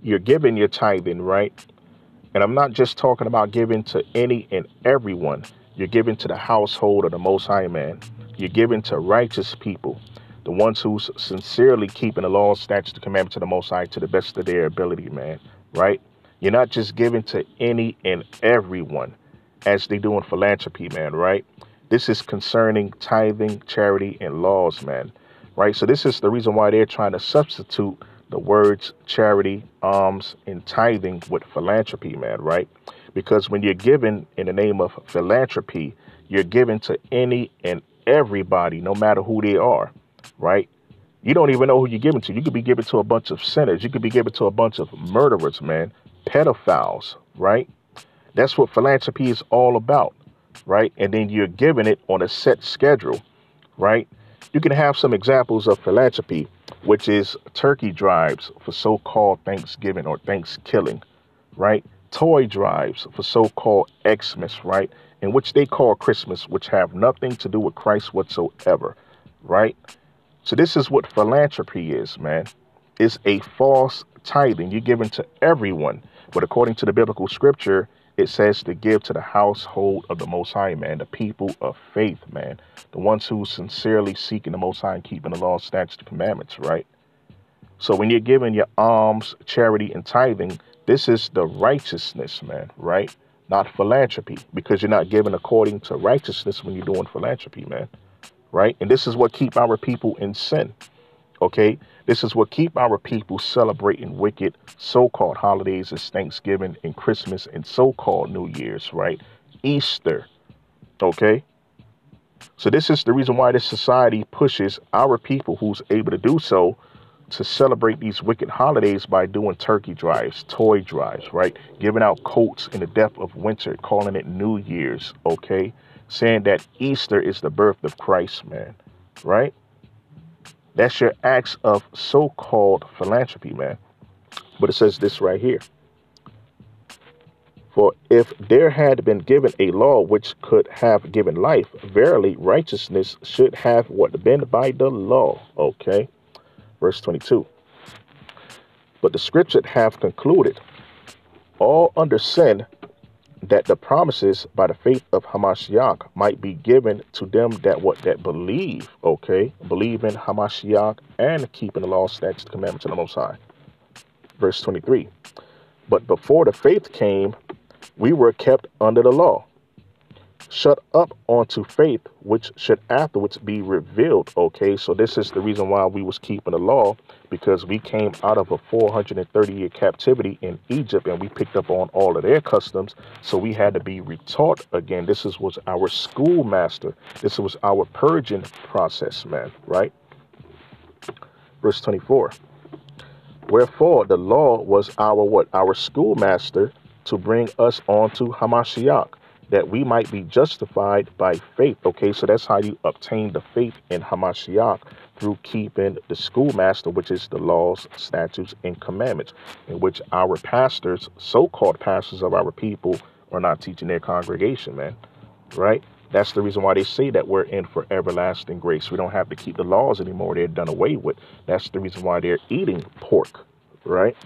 you're giving your tithing, right? And I'm not just talking about giving to any and everyone. You're giving to the household of the Most High, man. You're giving to righteous people, the ones who's sincerely keeping the law, statutes, the commandments of the Most High to the best of their ability, man. Right? You're not just giving to any and everyone, as they do in philanthropy, man. Right? This is concerning tithing, charity, and laws, man. Right? So this is the reason why they're trying to substitute the words charity, alms, and tithing with philanthropy, man, right? Because when you're giving in the name of philanthropy, you're giving to any and everybody, no matter who they are, right? You don't even know who you're giving to. You could be giving to a bunch of sinners. You could be giving to a bunch of murderers, man, pedophiles, right? That's what philanthropy is all about, right? And then you're giving it on a set schedule, right? You can have some examples of philanthropy, which is turkey drives for so-called Thanksgiving or Thanksgiving, right? Toy drives for so-called Xmas, right? In which they call Christmas, which have nothing to do with Christ whatsoever, right? So this is what philanthropy is, man. It's a false tithing. You're giving to everyone. But according to the biblical scripture, it says to give to the household of the Most High, man, the people of faith, man, the ones who sincerely seeking the Most High and keeping the law, statutes, and commandments, right? So when you're giving your alms, charity, and tithing, this is the righteousness, man, right? Not philanthropy, because you're not giving according to righteousness when you're doing philanthropy, man, right? And this is what keep our people in sin. Okay, this is what keep our people celebrating wicked so-called holidays as Thanksgiving and Christmas and so-called New Year's, right? Easter. Okay, so this is the reason why this society pushes our people who's able to do so to celebrate these wicked holidays by doing turkey drives, toy drives, right? Giving out coats in the depth of winter, calling it New Year's. Okay, saying that Easter is the birth of Christ, man, right? That's your acts of so-called philanthropy, man. But it says this right here. For if there had been given a law which could have given life, verily righteousness should have what been by the law. Okay. Verse 22. But the scripture have concluded all under sin, that the promises by the faith of Hamashiach might be given to them that believe, okay, believe in Hamashiach and keeping the law, statutes, commandments of the Most High. Verse 23. But before the faith came, we were kept under the law, shut up onto faith, which should afterwards be revealed. Okay, so this is the reason why we was keeping the law, because we came out of a 430-year captivity in Egypt and we picked up on all of their customs. So we had to be retaught again. Was our schoolmaster. This was our purging process, man, right? Verse 24. Wherefore the law was our what? Our schoolmaster to bring us on to Hamashiach, that we might be justified by faith. Okay, so that's how you obtain the faith in Hamashiach, through keeping the schoolmaster, which is the laws, statutes, and commandments, in which our pastors, so-called pastors of our people, are not teaching their congregation, man, right? That's the reason why they say that we're in for everlasting grace. We don't have to keep the laws anymore. They're done away with. That's the reason why they're eating pork, right?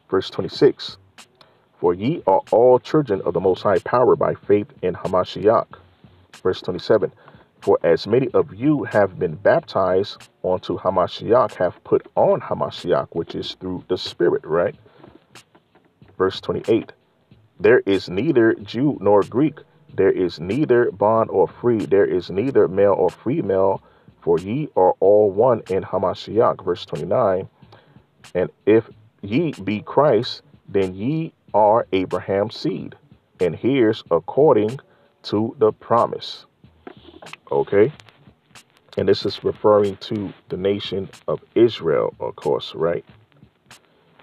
Verse 26. For ye are all children of the Most High power by faith in Hamashiach. Verse 27. For as many of you have been baptized onto Hamashiach, have put on Hamashiach, which is through the Spirit, right? Verse 28. There is neither Jew nor Greek. There is neither bond or free. There is neither male or female, for ye are all one in Hamashiach. Verse 29. And if ye be Christ, then ye are Abraham's seed, and heirs according to the promise. Okay. And this is referring to the nation of Israel, of course, right?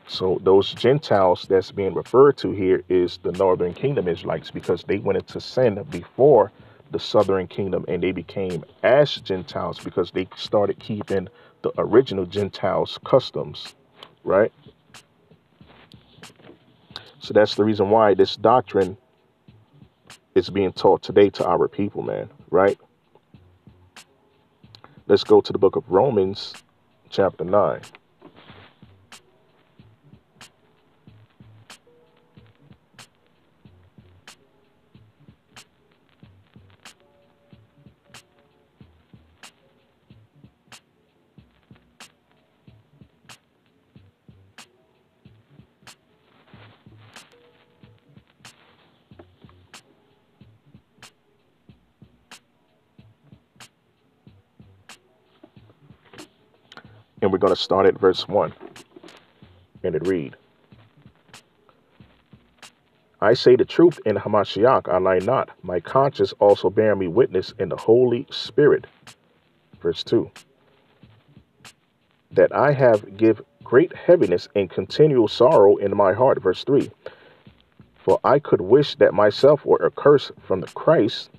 So those Gentiles that's being referred to here is the northern kingdom Israelites, because they went into sin before the southern kingdom, and they became as Gentiles because they started keeping the original Gentiles' customs, right? So that's the reason why this doctrine is being taught today to our people, man, right? Let's go to the book of Romans, chapter 9. And we're going to start at verse 1. And it read, I say the truth in Hamashiach, I lie not. My conscience also bear me witness in the Holy Spirit. Verse 2. That I have give great heaviness and continual sorrow in my heart. Verse 3. For I could wish that myself were accursed from the Christ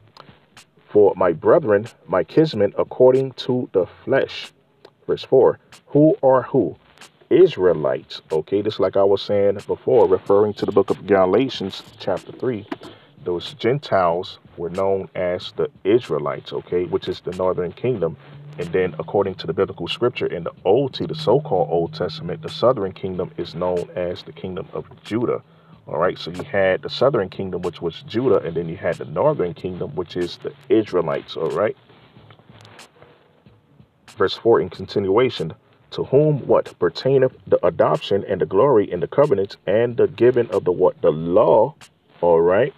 for my brethren, my kinsmen, according to the flesh. Verse 4. Who are who? Israelites. Okay, just like I was saying before, referring to the book of Galatians, chapter 3. Those Gentiles were known as the Israelites, okay, which is the northern kingdom. And then according to the biblical scripture in the the so-called Old Testament, the southern kingdom is known as the kingdom of Judah. All right, so you had the southern kingdom, which was Judah, and then you had the northern kingdom, which is the Israelites. All right. Verse 4 in continuation, to whom what pertaineth the adoption and the glory and the covenants and the giving of the what? The law. All right.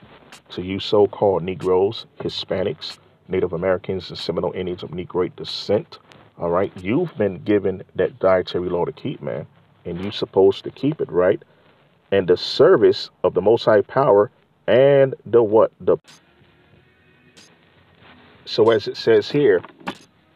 To you so-called Negroes, Hispanics, Native Americans, and Seminole Indians of Negroid descent. All right. You've been given that dietary law to keep, man. And you're supposed to keep it, right? And the service of the Most High power and the what? So as it says here,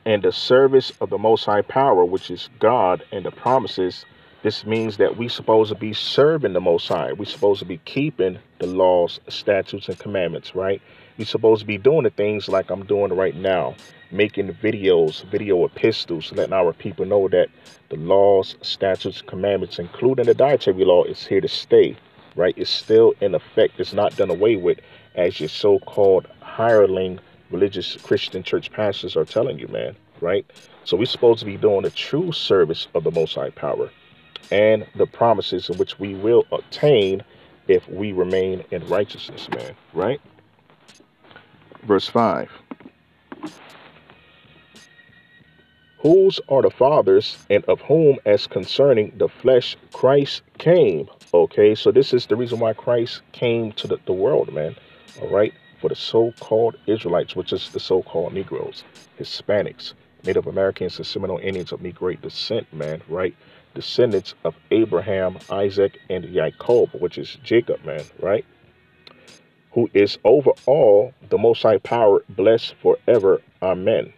and the service of the Most High power, which is God and the promises. This means that we supposed to be serving the Most High. We supposed to be keeping the laws, statutes, and commandments, right? We supposed to be doing the things like I'm doing right now, making videos, video epistles, letting our people know that the laws, statutes, commandments, including the dietary law, is here to stay, right? It's still in effect. It's not done away with, as your so-called hireling religious Christian church pastors are telling you, man, right? So we're supposed to be doing the true service of the Most High power and the promises in which we will obtain if we remain in righteousness, man, right? Verse 5. Whose are the fathers, and of whom, as concerning the flesh, Christ came. Okay, so this is the reason why Christ came to the world, man. All right, for the so-called Israelites, which is the so-called Negroes, Hispanics, Native Americans, and Seminole Indians of Negroid descent, man, right? Descendants of Abraham, Isaac, and Jacob, which is Jacob, man, right? Who is over all the Most High power, blessed forever. Amen.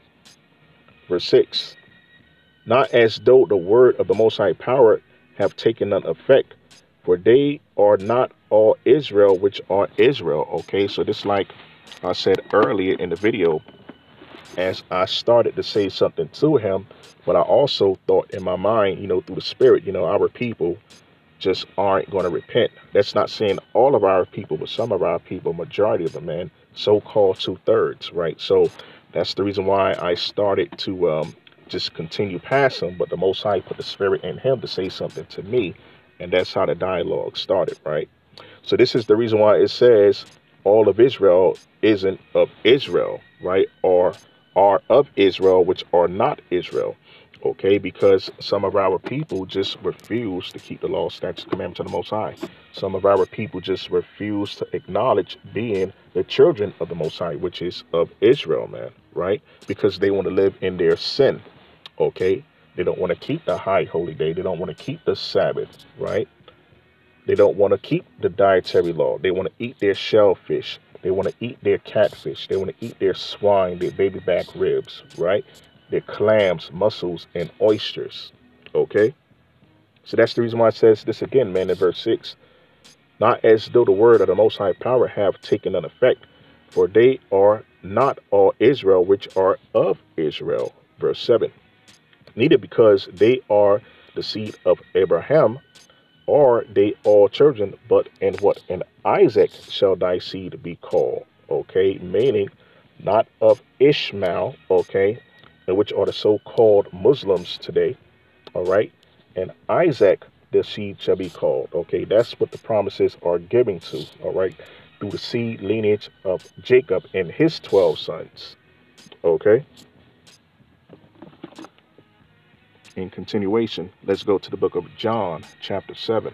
Verse 6. Not as though the word of the Most High power have taken none effect, for they are not all Israel which are Israel. Okay, so this, like I said earlier in the video, as I started to say something to him, but I also thought in my mind, through the spirit, our people just aren't going to repent. That's not saying all of our people, but some of our people, majority of them, man, so-called 2/3, right? So that's the reason why I started to just continue past him, but the Most High put the spirit in him to say something to me, and that's how the dialogue started, right? So this is the reason why it says all of Israel isn't of Israel, right? Or are of Israel, which are not Israel. Okay, because some of our people just refuse to keep the law, statutes, commandments of the Most High. Some of our people just refuse to acknowledge being the children of the Most High, which is of Israel, man, right? Because they want to live in their sin, okay? They don't want to keep the high holy day. They don't want to keep the Sabbath, right? They don't want to keep the dietary law. They want to eat their shellfish. They want to eat their catfish. They want to eat their swine, their baby back ribs, right? Their clams, mussels, and oysters. Okay? So that's the reason why it says this again, man, in verse 6. Not as though the word of the Most High power have taken an effect, for they are not all Israel which are of Israel. Verse 7. Neither because they are the seed of Abraham, are they all children, but in what? In Isaac shall thy seed be called. Okay, meaning not of Ishmael, okay, and which are the so-called Muslims today, all right, and Isaac the seed shall be called. Okay, that's what the promises are giving to, all right, through the seed lineage of Jacob and his 12 sons. Okay, in continuation, let's go to the book of John, chapter 7.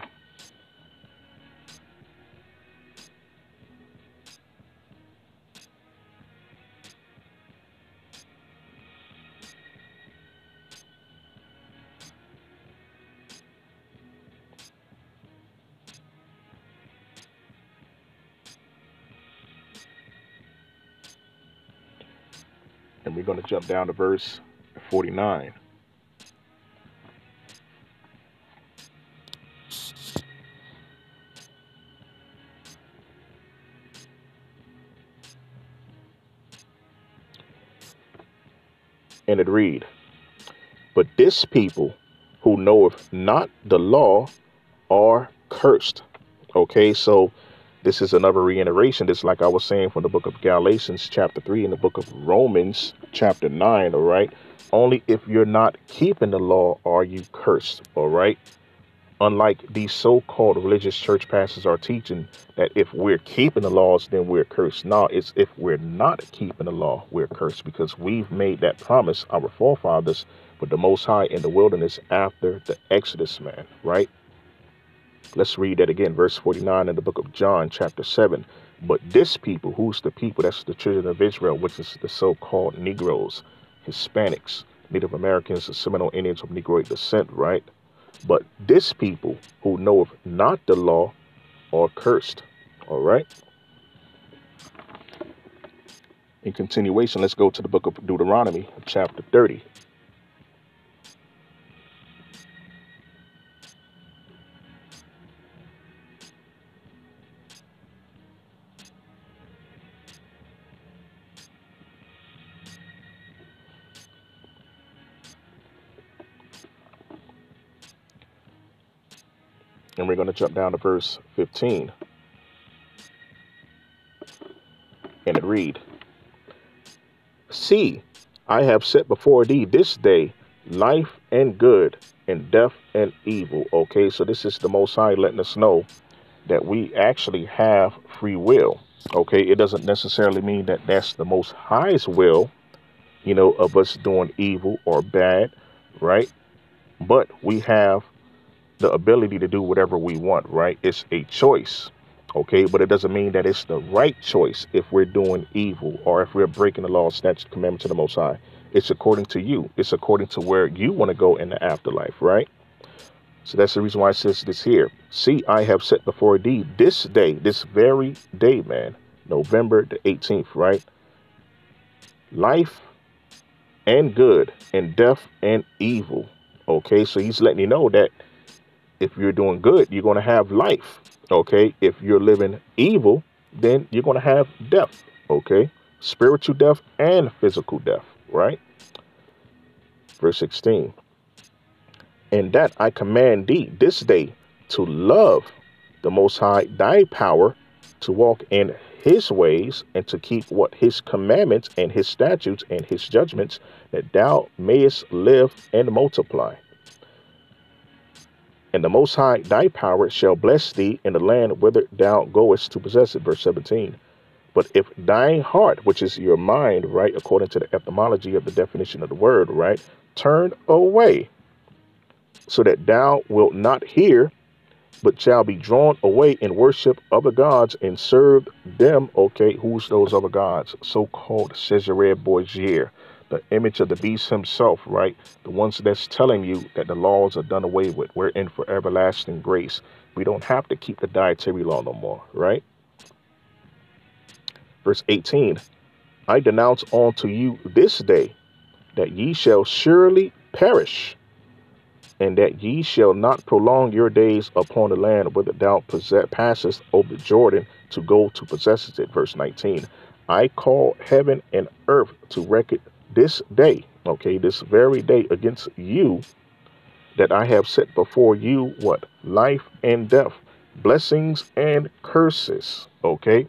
And we're going to jump down to verse 49. And it read, but this people who knoweth not the law are cursed. Okay, so this is another reiteration. This, like I was saying, from the book of Galatians chapter 3 and the book of Romans chapter 9. All right, only if you're not keeping the law are you cursed. All right, unlike these so-called religious church pastors are teaching that if we're keeping the laws, then we're cursed. No, it's if we're not keeping the law, we're cursed, because we've made that promise, our forefathers, with the Most High in the wilderness after the Exodus, man, right? Let's read that again, verse 49 in the book of John, chapter 7. But this people, who's the people? That's the children of Israel, which is the so-called Negroes, Hispanics, Native Americans, the Seminole Indians of Negroid descent, right? But this people who knoweth not the law are cursed. All right. In continuation, let's go to the book of Deuteronomy, chapter 30. And we're going to jump down to verse 15. And it read, see, I have set before thee this day life and good, and death and evil. Okay, so this is the Most High letting us know that we actually have free will. Okay, it doesn't necessarily mean that that's the Most High's will, of us doing evil or bad, right? But we have the ability to do whatever we want, right? It's a choice. Okay, but it doesn't mean that it's the right choice if we're doing evil or if we're breaking the law, statute, commandment to the Most High. It's according to you. It's according to where you want to go in the afterlife, right? So that's the reason why it says this here. See, I have set before thee this day, this very day, man, November the 18th, right? Life and good, and death and evil. Okay, so he's letting you know that if you're doing good, you're going to have life. Okay, if you're living evil, then you're going to have death. Okay, spiritual death and physical death, right? Verse 16. And that I command thee this day to love the Most High thy power, to walk in his ways, and to keep what his commandments and his statutes and his judgments, that thou mayest live and multiply. And the Most High thy power shall bless thee in the land whither thou goest to possess it. Verse 17. But if thine heart, which is your mind, right, according to the etymology of the definition of the word, right, turn away, so that thou wilt not hear, but shall be drawn away and worship other gods and serve them. Okay, who's those other gods? So-called Caesarea Borgia, the image of the beast himself, right? The ones that's telling you that the laws are done away with. We're in for everlasting grace. We don't have to keep the dietary law no more, right? Verse 18, I denounce unto you this day that ye shall surely perish, and that ye shall not prolong your days upon the land whither thou passest over Jordan to go to possess it. Verse 19, I call heaven and earth to record this day, okay, this very day against you, that I have set before you what? Life and death, blessings and curses, okay?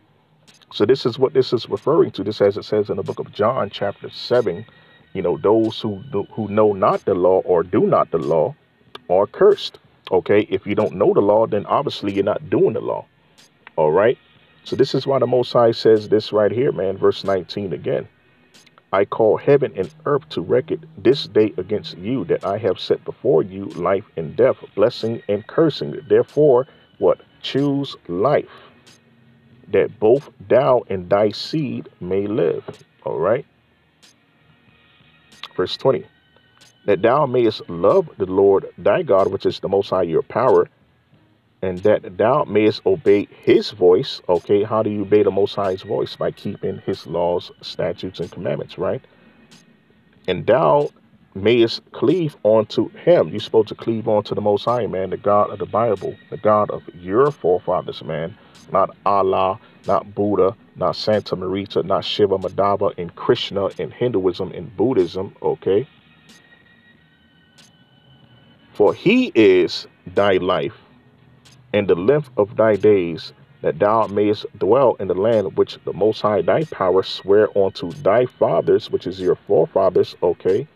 So this is what this is referring to. This, as it says in the book of John, chapter 7, those who know not the law or do not the law are cursed. Okay, if you don't know the law, then obviously you're not doing the law. All right. So this is why the Most High says this right here, man. Verse 19 again. I call heaven and earth to record this day against you, that I have set before you life and death, blessing and cursing. Therefore, what? Choose life, that both thou and thy seed may live. All right. Verse 20. That thou mayest love the Lord thy God, which is the Most High your power, and that thou mayest obey his voice. Okay, how do you obey the Most High's voice? By keeping his laws, statutes, and commandments, right? And thou mayest cleave unto him. You're supposed to cleave onto the Most High, man, the God of the Bible, the God of your forefathers, man. Not Allah, not Buddha, not Santa Marita, not Shiva Madhava in Krishna, in Hinduism, in Buddhism, okay? For he is thy life and the length of thy days, that thou mayest dwell in the land which the Most High thy power swear unto thy fathers, which is your forefathers, okay?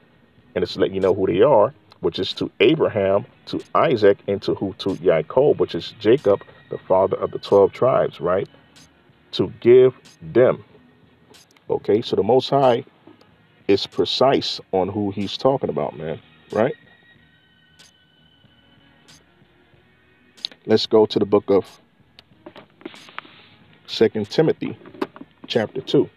And it's to let you know who they are, which is to Abraham, to Isaac, and to who? To Jacob, which is Jacob, the father of the 12 tribes, right? To give them. Okay, so the Most High is precise on who he's talking about, man, right? Let's go to the book of 2 Timothy, chapter 2.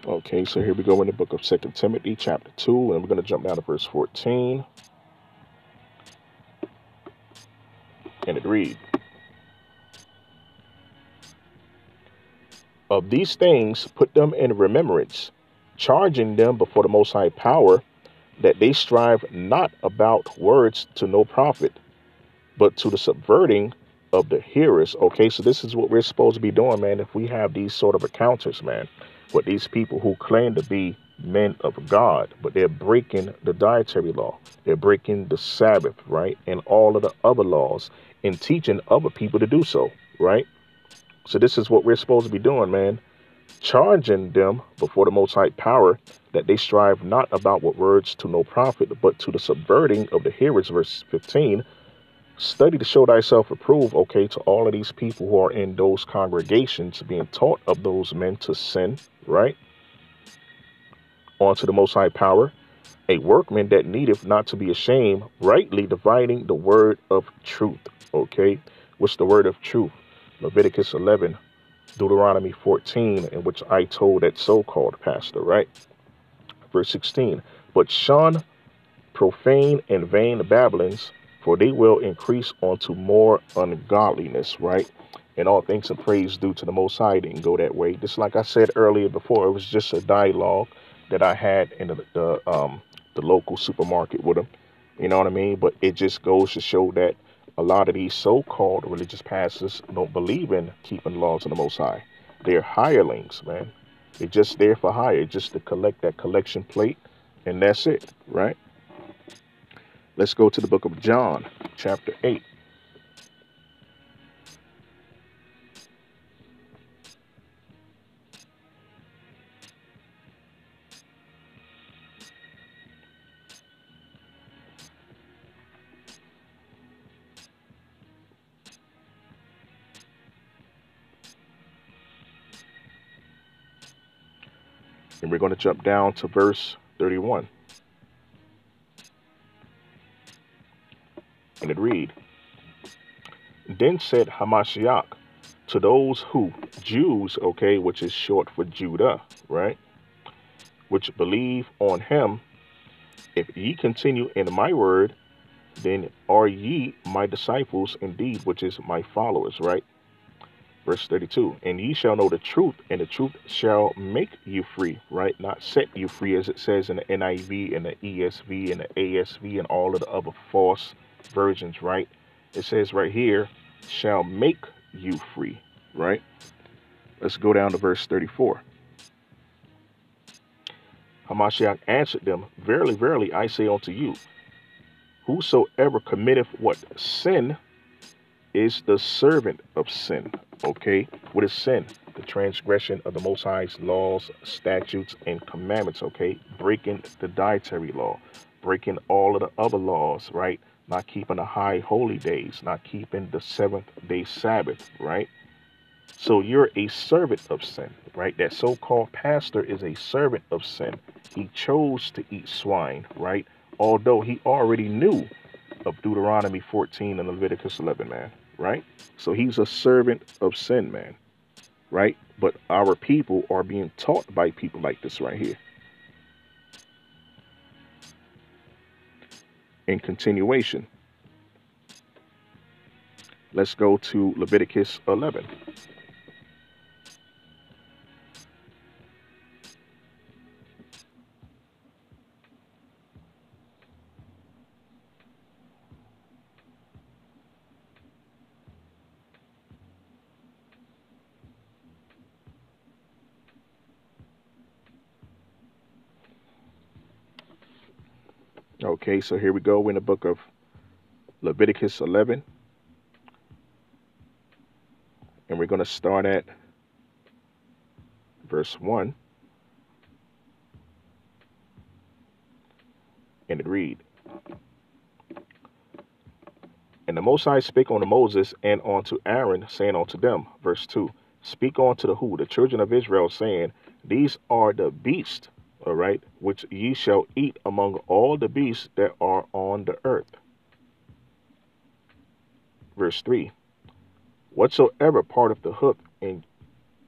Okay, so here we go in the book of 2 Timothy, chapter 2, and we're going to jump down to verse 14. And it reads, of these things put them in remembrance, charging them before the Most High power, that they strive not about words to no profit, but to the subverting of the hearers. Okay, so this is what we're supposed to be doing, man, if we have these sort of encounters, man, with these people who claim to be men of God, but they're breaking the dietary law. They're breaking the Sabbath, right? And all of the other laws and teaching other people to do so, right? So this is what we're supposed to be doing, man. Charging them before the Most High power, that they strive not about what words to no profit, but to the subverting of the hearers. Verse 15, study to show thyself approved, okay, to all of these people who are in those congregations being taught of those men to sin, right? On to the Most High power, a workman that needeth not to be ashamed, rightly dividing the word of truth, okay? What's the word of truth? Leviticus 11, Deuteronomy 14, in which I told that so-called pastor, right? Verse 16, but shun profane and vain babblings, for they will increase unto more ungodliness, right? And all thanks and praise due to the Most High didn't go that way. Just like I said earlier before, it was just a dialogue that I had in the local supermarket with them. You know what I mean? But it just goes to show that a lot of these so-called religious pastors don't believe in keeping laws of the Most High. They're hirelings, man. They're just there for hire, just to collect that collection plate, and that's it, right? Let's go to the book of John, chapter 8. And we're going to jump down to verse 31. And it read, then said Hamashiach to those who, Jews, okay, which is short for Judah, right, which believe on him, if ye continue in my word, then are ye my disciples indeed, which is my followers, right? Verse 32, and ye shall know the truth, and the truth shall make you free, right? Not set you free, as it says in the NIV and the ESV and the ASV and all of the other false versions, right? It says right here, shall make you free, right? Let's go down to verse 34. Hamashiach answered them, verily, verily, I say unto you, whosoever committeth what sin is the servant of sin. Okay, what is sin? The transgression of the Most High's laws, statutes, and commandments. Okay, breaking the dietary law, breaking all of the other laws, right? Not keeping the high holy days, not keeping the seventh day Sabbath, right? So you're a servant of sin, right? That so-called pastor is a servant of sin. He chose to eat swine, right? Although he already knew of Deuteronomy 14 and Leviticus 11, man. right? So he's a servant of sin, man, right? But our people are being taught by people like this right here. In continuation, let's go to Leviticus 11. Okay, so here we go in the book of Leviticus 11, and we're going to start at verse 1, and it reads, And the Most High spake unto Moses and unto Aaron, saying unto them, verse 2, Speak unto the children of Israel, saying, These are the beasts, all right, which ye shall eat among all the beasts that are on the earth. Verse 3, Whatsoever part of the hoof and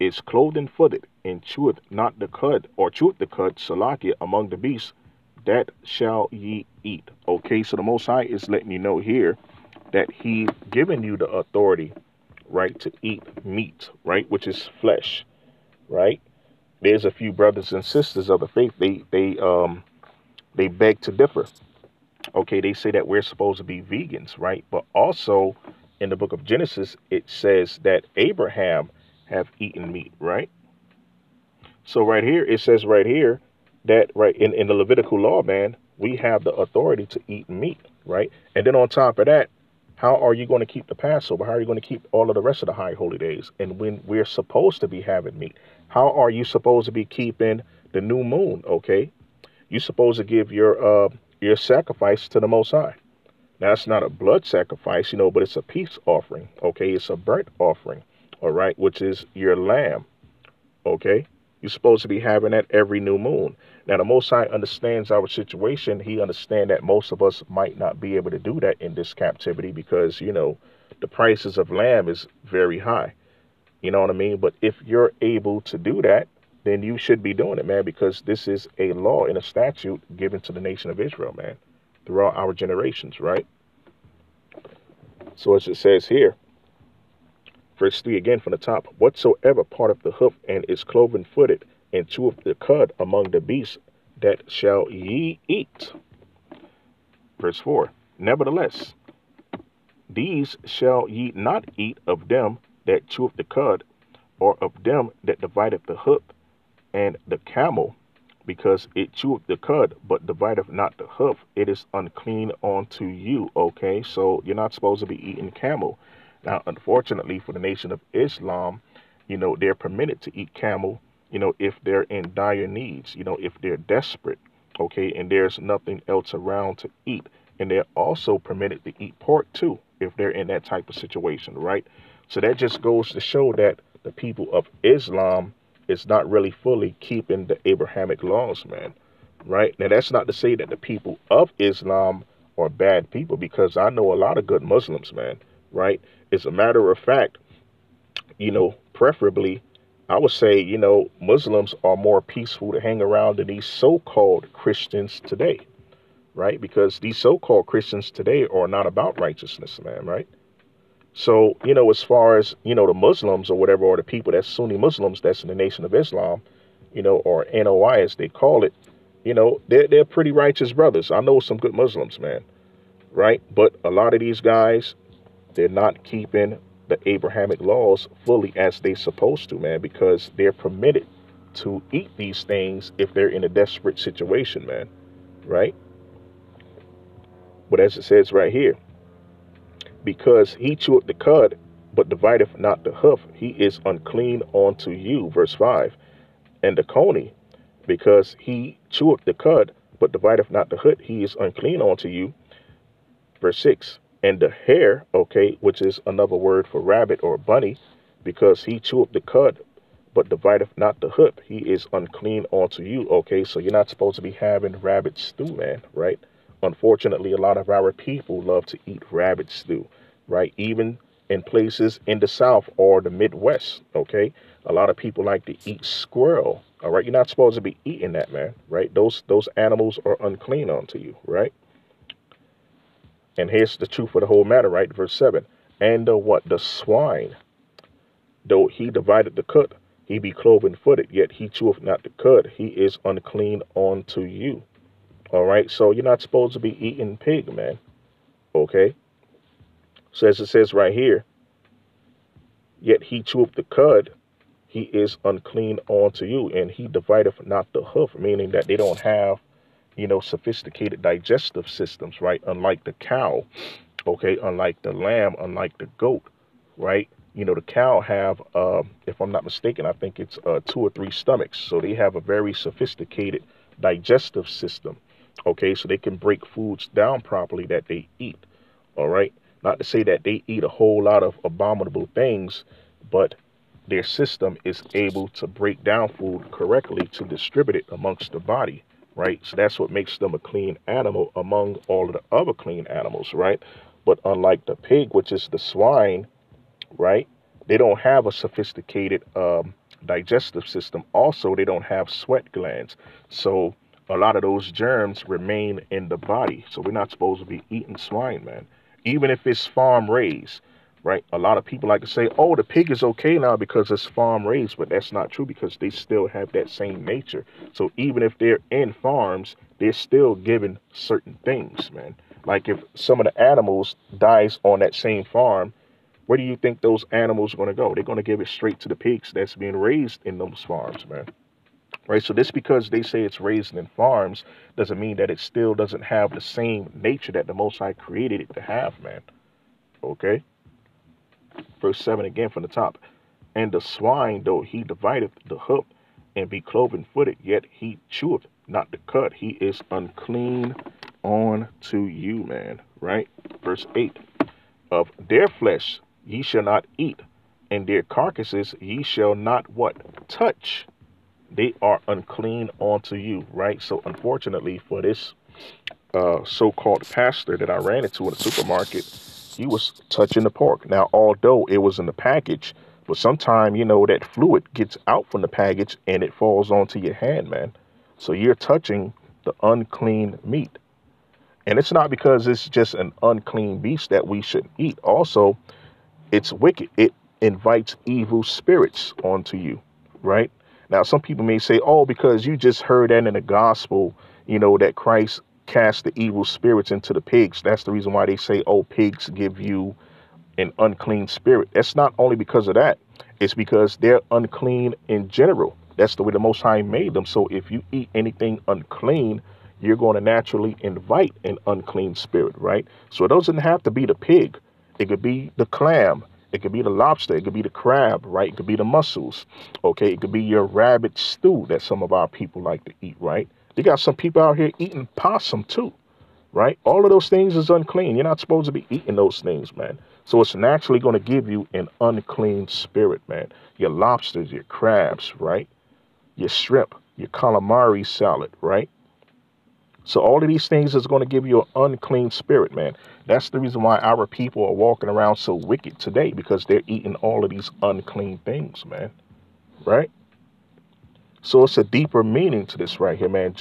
is cloven footed, and cheweth not the cud, or cheweth the cud, Salakia, among the beasts, that shall ye eat. Okay, so the Most High is letting you know here that He given you the authority, right, to eat meat, right, which is flesh, right. There's a few brothers and sisters of the faith. They beg to differ. Okay, they say that we're supposed to be vegans, right? But also in the book of Genesis, it says that Abraham have eaten meat, right? So right here, it says right here that right in the Levitical law, man, we have the authority to eat meat, right? And then on top of that, how are you going to keep the Passover? How are you going to keep all of the rest of the high holy days? And when we're supposed to be having meat, how are you supposed to be keeping the new moon? Okay, you're supposed to give your sacrifice to the Most High. Now it's not a blood sacrifice, but it's a peace offering. Okay, it's a burnt offering, all right, which is your lamb. Okay, you're supposed to be having that every new moon. Now the Most High understands our situation. He understands that most of us might not be able to do that in this captivity because the prices of lamb is very high. You know what I mean? But if you're able to do that, then you should be doing it, man, because this is a law and a statute given to the nation of Israel, man, throughout our generations, right? So as it says here, verse 3 again from the top, Whatsoever part of the hoof and is cloven footed, and cheweth the cud among the beasts, that shall ye eat. Verse 4, Nevertheless, these shall ye not eat of them that cheweth the cud, or of them that divideth the hoof, and the camel, because it cheweth the cud, but divideth not the hoof, it is unclean unto you. Okay, so you're not supposed to be eating camel. Now, unfortunately for the nation of Islam, they're permitted to eat camel, if they're in dire needs, if they're desperate, okay, and there's nothing else around to eat. And they're also permitted to eat pork too, if they're in that type of situation, right? So that just goes to show that the people of Islam is not really fully keeping the Abrahamic laws, man. Right? Now, that's not to say that the people of Islam are bad people, because I know a lot of good Muslims, man. Right? As a matter of fact, preferably, I would say, Muslims are more peaceful to hang around than these so-called Christians today. Right? Because these so-called Christians today are not about righteousness, man. Right? So, as far as, the Muslims or whatever, or the people that's Sunni Muslims that's in the Nation of Islam, or NOI as they call it, they're pretty righteous brothers. I know some good Muslims, man, right? But a lot of these guys, they're not keeping the Abrahamic laws fully as they supposed to, man, because they're permitted to eat these things if they're in a desperate situation, man, right? But as it says right here, because he cheweth the cud, but divideth not the hoof, he is unclean unto you. Verse 5. And the coney, because he cheweth the cud, but divideth not the hoof, he is unclean unto you. Verse 6. And the hare, okay, which is another word for rabbit or bunny, because he cheweth the cud, but divideth not the hoof, he is unclean unto you. Okay, so you're not supposed to be having rabbit stew, man, right? Unfortunately, a lot of our people love to eat rabbit stew, right? Even in places in the South or the Midwest. Okay, a lot of people like to eat squirrel. All right, you're not supposed to be eating that, man. Right? Those animals are unclean unto you. Right? And here's the truth of the whole matter. Right? Verse 7. And the swine, though he divided the cud, he be cloven footed, yet he cheweth not the cud. He is unclean unto you. All right. So you're not supposed to be eating pig, man. Okay. So as it says right here, yet he cheweth the cud, he is unclean unto you, and he divideth not the hoof, meaning that they don't have, sophisticated digestive systems, right? Unlike the cow, okay, unlike the lamb, unlike the goat, right? The cow have, if I'm not mistaken, I think it's 2 or 3 stomachs, so they have a very sophisticated digestive system, okay, so they can break foods down properly that they eat. All right. Not to say that they eat a whole lot of abominable things, but their system is able to break down food correctly to distribute it amongst the body. Right. So that's what makes them a clean animal among all of the other clean animals. Right. But unlike the pig, which is the swine, right? They don't have a sophisticated digestive system. Also, they don't have sweat glands. So a lot of those germs remain in the body. So we're not supposed to be eating swine, man. Even if it's farm raised, right? A lot of people like to say, oh, the pig is okay now because it's farm raised, but that's not true because they still have that same nature. So even if they're in farms, they're still given certain things, man. Like if some of the animals dies on that same farm, where do you think those animals are going to go? They're going to give it straight to the pigs that's being raised in those farms, man. Right? So just because they say it's raised in farms doesn't mean that it still doesn't have the same nature that the Most High created it to have, man. Okay? Verse 7 again from the top. And the swine, though he divideth the hoof and be cloven footed, yet he cheweth not the cud. He is unclean unto you, man. Right? Verse 8. Of their flesh ye shall not eat, and their carcasses ye shall not what? Touch. They are unclean unto you, right? So unfortunately for this so-called pastor that I ran into in the supermarket, he was touching the pork. Now, although it was in the package, but sometimes, that fluid gets out from the package and it falls onto your hand, man. So you're touching the unclean meat. And it's not because it's just an unclean beast that we should eat. Also, it's wicked. It invites evil spirits onto you, right? Now, some people may say, oh, because you just heard that in the gospel, that Christ cast the evil spirits into the pigs. That's the reason why they say, oh, pigs give you an unclean spirit. That's not only because of that. It's because they're unclean in general. That's the way the Most High made them. So if you eat anything unclean, you're going to naturally invite an unclean spirit, right? So it doesn't have to be the pig. It could be the clam. It could be the lobster. It could be the crab, right? It could be the mussels. Okay. It could be your rabbit stew that some of our people like to eat, right? You got some people out here eating possum too, right? All of those things is unclean. You're not supposed to be eating those things, man. So it's naturally going to give you an unclean spirit, man. Your lobsters, your crabs, right? Your shrimp, your calamari salad, right? So all of these things is going to give you an unclean spirit, man. That's the reason why our people are walking around so wicked today, because they're eating all of these unclean things, man. Right? So it's a deeper meaning to this right here, man.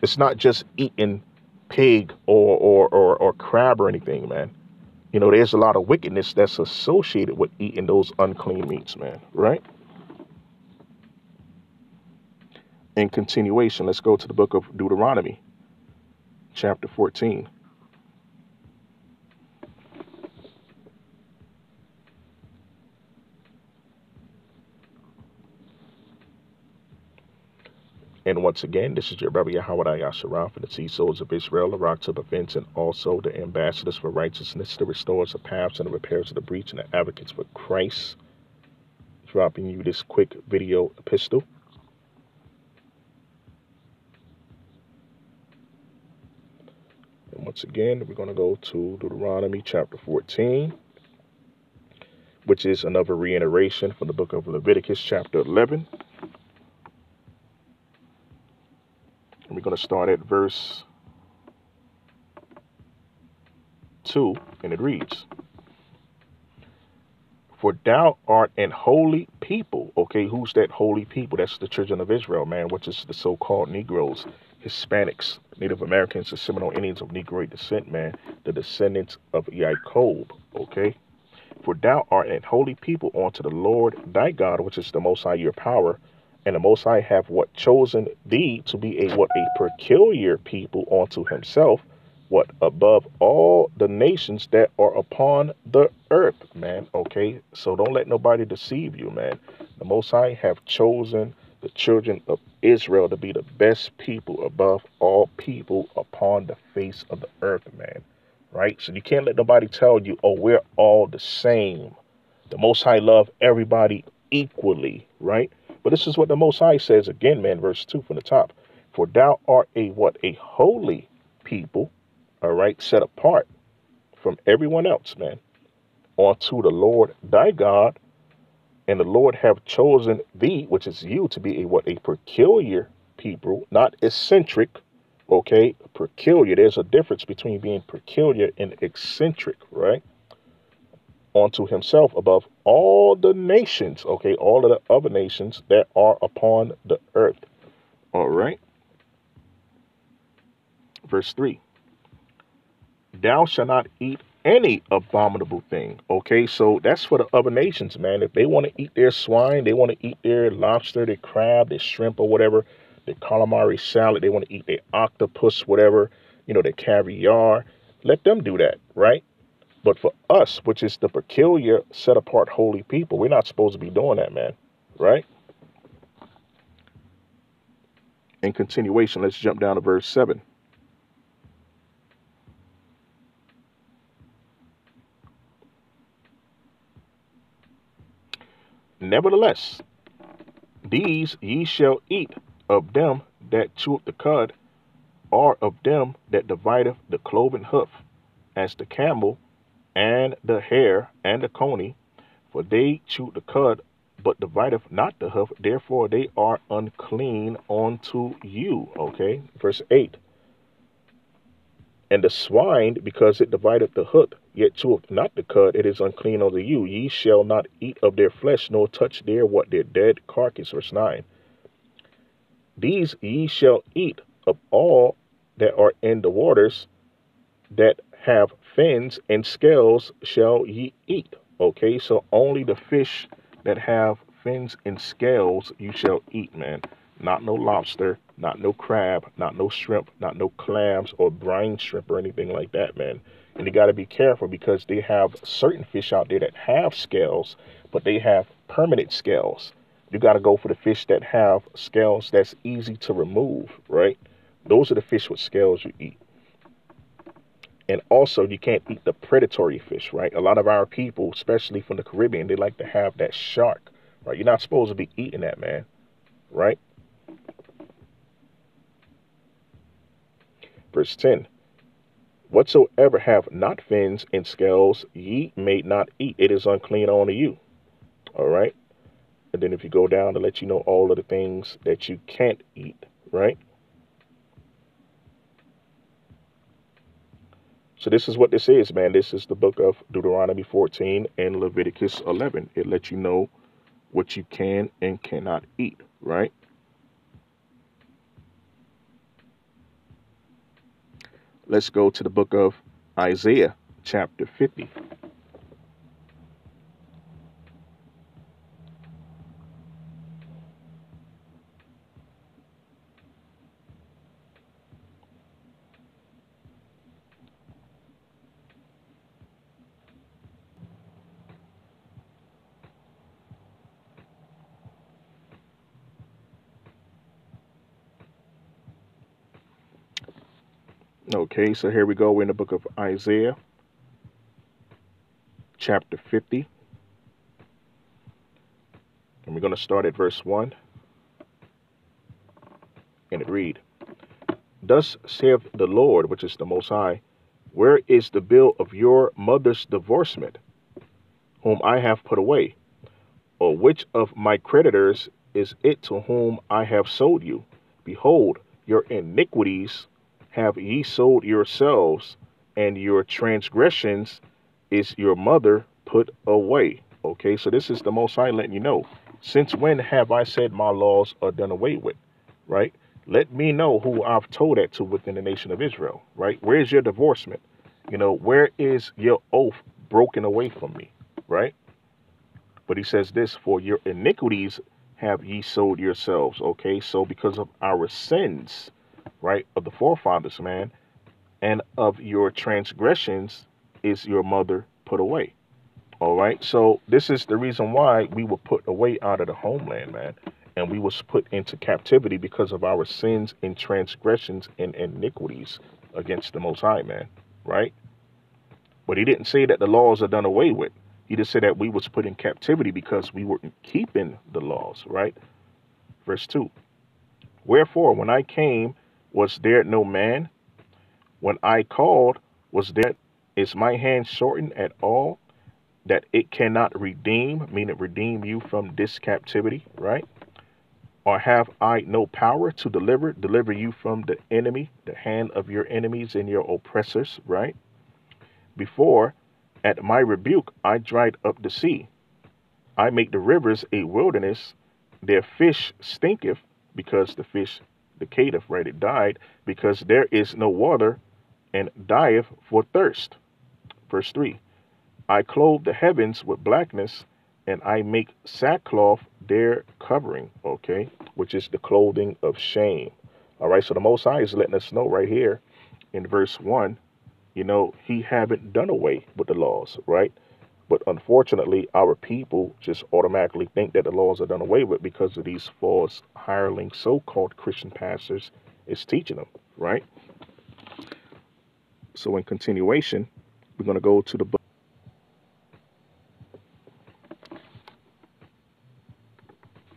It's not just eating pig or crab or anything, man. There's a lot of wickedness that's associated with eating those unclean meats, man. Right? In continuation, let's go to the book of Deuteronomy, chapter 14. And once again, this is your brother Yahweh Yasharah for the Sea Souls of Israel, the rocks of offense, and also the ambassadors for righteousness, the restorers of paths, and the repairs of the breach, and the advocates for Christ. Dropping you this quick video epistle. And once again, we're going to go to Deuteronomy chapter 14, which is another reiteration from the book of Leviticus chapter 11. And we're going to start at verse 2, and it reads, For thou art an holy people. Okay, who's that holy people? That's the children of Israel, man, which is the so-called Negroes, Hispanics, Native Americans, the Seminole Indians of Negroid descent, man, the descendants of Jacob. Okay, for thou art an holy people unto the Lord thy God, which is the Most High your power, and the Most High have what chosen thee to be a peculiar people unto himself, what above all the nations that are upon the earth, man. Okay, so don't let nobody deceive you, man. The Most High have chosen the children of Israel to be the best people above all people upon the face of the earth, man. Right? So you can't let nobody tell you, oh, we're all the same. The Most High love everybody equally, right? But this is what the Most High says again, man, verse 2 from the top. For thou art a what? A holy people, all right, set apart from everyone else, man, unto the Lord thy God, and the Lord have chosen thee, which is you, to be a what? A peculiar people, not eccentric, okay? Peculiar. There's a difference between being peculiar and eccentric, right? Unto himself above all the nations, okay? All of the other nations that are upon the earth, all right? Verse 3. Thou shalt not eat any abominable thing. Okay, so that's for the other nations, man. If they want to eat their swine, they want to eat their lobster, their crab, their shrimp or whatever, their calamari salad, they want to eat their octopus, whatever, their caviar, let them do that, right? But for us, which is the peculiar, set apart, holy people, we're not supposed to be doing that, man, right? In continuation, let's jump down to verse 7. Nevertheless, these ye shall eat of them that cheweth the cud, or of them that divideth the cloven hoof, as the camel, and the hare, and the coney, for they chew the cud, but divideth not the hoof, therefore they are unclean unto you. Okay, verse 8. And the swine, because it divideth the hoof, yet cheweth not the cud, it is unclean unto you. Ye shall not eat of their flesh, nor touch their dead carcass. Verse 9. These ye shall eat of all that are in the waters, that have fins and scales shall ye eat. Okay, so only the fish that have fins and scales you shall eat, man. Not no lobster, not no crab, not no shrimp, not no clams or brine shrimp or anything like that, man. And you got to be careful because they have certain fish out there that have scales, but they have permanent scales. You got to go for the fish that have scales that's easy to remove, right? Those are the fish with scales you eat. And also, you can't eat the predatory fish, right? A lot of our people, especially from the Caribbean, they like to have that shark, right? You're not supposed to be eating that, man, right? Verse 10. Whatsoever have not fins and scales, ye may not eat. It is unclean unto you. All right. And then if you go down to let you know all of the things that you can't eat, right? So this is what this is, man. This is the book of Deuteronomy 14 and Leviticus 11. It lets you know what you can and cannot eat, right? Let's go to the book of Isaiah, chapter 50. Okay, so here we go. We're in the book of Isaiah, chapter 50. And we're going to start at verse 1. And it read, Thus saith the Lord, which is the Most High, where is the bill of your mother's divorcement, whom I have put away? Or which of my creditors is it to whom I have sold you? Behold, your iniquities have ye sold yourselves, and your transgressions is your mother put away. Okay, so this is the Most High letting you know. Since when have I said my laws are done away with? Right? Let me know who I've told that to within the nation of Israel. Right? Where's your divorcement? Where is your oath broken away from me? Right? But he says this, for your iniquities have ye sold yourselves. Okay, so because of our sins, right, of the forefathers, man, and of your transgressions is your mother put away. All right, so this is the reason why we were put away out of the homeland, man, and we was put into captivity because of our sins and transgressions and iniquities against the Most High, man, right? But he didn't say that the laws are done away with. He just said that we was put in captivity because we weren't keeping the laws, right? Verse 2. Wherefore, when I came, was there no man? When I called, is my hand shortened at all, that it cannot redeem, meaning redeem you from this captivity, right? Or have I no power to deliver you from the enemy, the hand of your enemies and your oppressors, right? Before, at my rebuke, I dried up the sea. I make the rivers a wilderness. Their fish stinketh, because the fish decayeth, right? It died, because there is no water, and dieth for thirst. Verse 3. I clothe the heavens with blackness, and I make sackcloth their covering, okay, which is the clothing of shame. All right, so the Most High is letting us know right here in verse 1, he haven't done away with the laws, right? But unfortunately, our people just automatically think that the laws are done away with because of these false hireling so-called Christian pastors is teaching them, right? So in continuation, we're going to go to the book.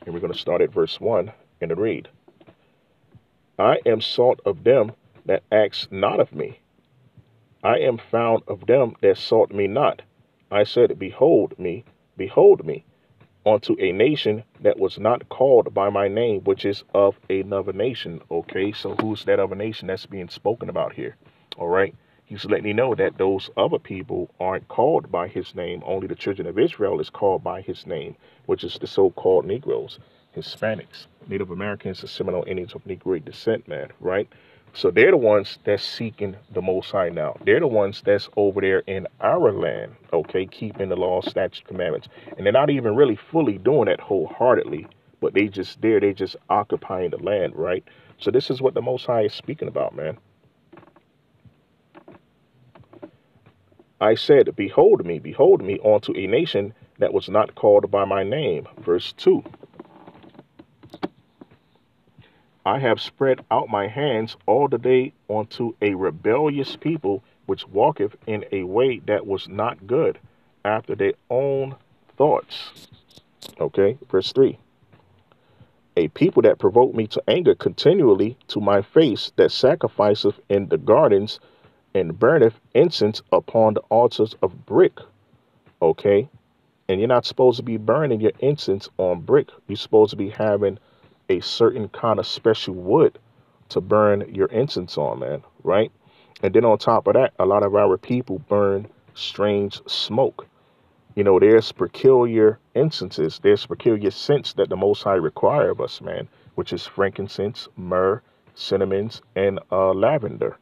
And we're going to start at verse 1 and read. I am sought of them that asked not of me. I am found of them that sought me not. I said, behold me, unto a nation that was not called by my name, which is of another nation. Okay, so who's that other nation that's being spoken about here? All right, he's letting you know that those other people aren't called by his name. Only the children of Israel is called by his name, which is the so-called Negroes, Hispanics, Native Americans, the Seminole Indians of Negroid descent, man, right? So they're the ones that's seeking the Most High now. They're the ones that's over there in our land, okay, keeping the law, statutes, commandments. And they're not even really fully doing that wholeheartedly, but they just occupying the land, right? So this is what the Most High is speaking about, man. I said, behold me, unto a nation that was not called by my name. Verse 2. I have spread out my hands all the day unto a rebellious people, which walketh in a way that was not good, after their own thoughts. Okay, verse 3. A people that provoke me to anger continually to my face, that sacrificeth in the gardens, and burneth incense upon the altars of brick. Okay, and you're not supposed to be burning your incense on brick. You're supposed to be having a certain kind of special wood to burn your incense on, man, right? And then on top of that, a lot of our people burn strange smoke. There's peculiar incenses, there's peculiar scents that the Most High require of us, man, which is frankincense, myrrh, cinnamons, and lavender,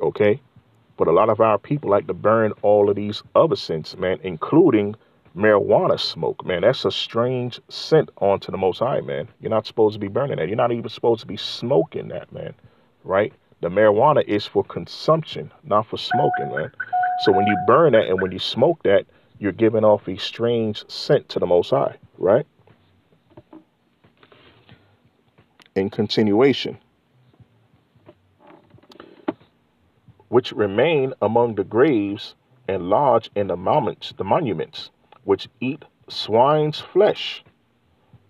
okay? But a lot of our people like to burn all of these other scents, man, including marijuana smoke, man. That's a strange scent onto the Most High, man. You're not supposed to be burning that. You're not even supposed to be smoking that, man, right? The marijuana is for consumption, not for smoking, man. So when you burn that and when you smoke that, you're giving off a strange scent to the Most High, right? In continuation, which remain among the graves and lodge in the monuments, which eat swine's flesh,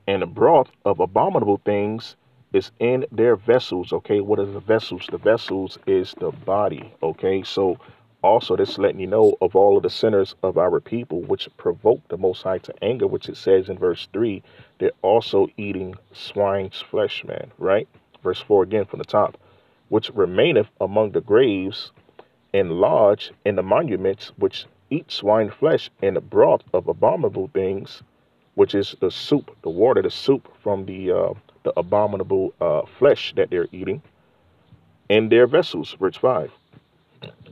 and the broth of abominable things is in their vessels. Okay, what are the vessels? The vessels is the body. Okay, so also this letting you know of all of the sinners of our people, which provoke the Most High to anger, which it says in verse 3, they're also eating swine's flesh, man, right? Verse 4 again from the top, which remaineth among the graves and lodge in the monuments, which eat swine flesh and the broth of abominable things, which is the soup, the water, the soup from the abominable flesh that they're eating, in their vessels, verse 5,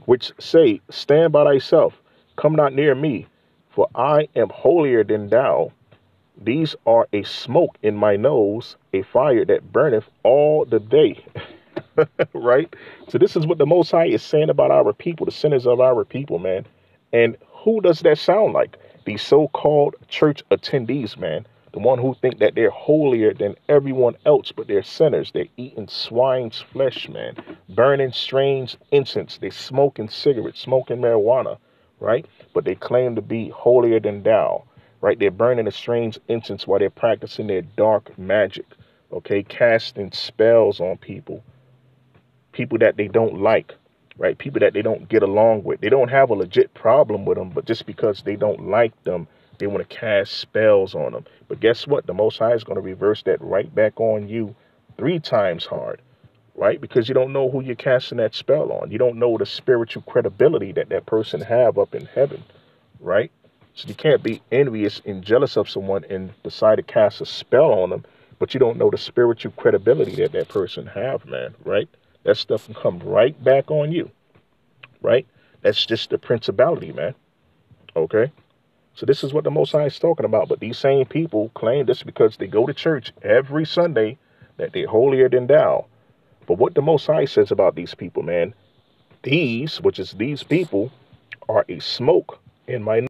which say, stand by thyself, come not near me, for I am holier than thou. These are a smoke in my nose, a fire that burneth all the day. Right? So this is what the Most High is saying about our people, the sinners of our people, man. And who does that sound like? These so-called church attendees, man. The one who think that they're holier than everyone else, but they're sinners. They're eating swine's flesh, man. Burning strange incense. They smoking cigarettes, smoking marijuana, right? But they claim to be holier than thou, right? They're burning a strange incense while they're practicing their dark magic, okay? Casting spells on people that they don't like, right? People that they don't get along with. They don't have a legit problem with them, but just because they don't like them, they want to cast spells on them. But guess what? The Most High is going to reverse that right back on you 3 times hard, right? Because you don't know who you're casting that spell on. You don't know the spiritual credibility that that person have up in heaven, right? So you can't be envious and jealous of someone and decide to cast a spell on them, but you don't know the spiritual credibility that that person have, man, right? That stuff can come right back on you, right? That's just the principality, man. Okay? So this is what the Most High is talking about. But these same people claim this because they go to church every Sunday, that they're holier than thou. But what the Most High says about these people, man, these, which is these people, are a smoke in my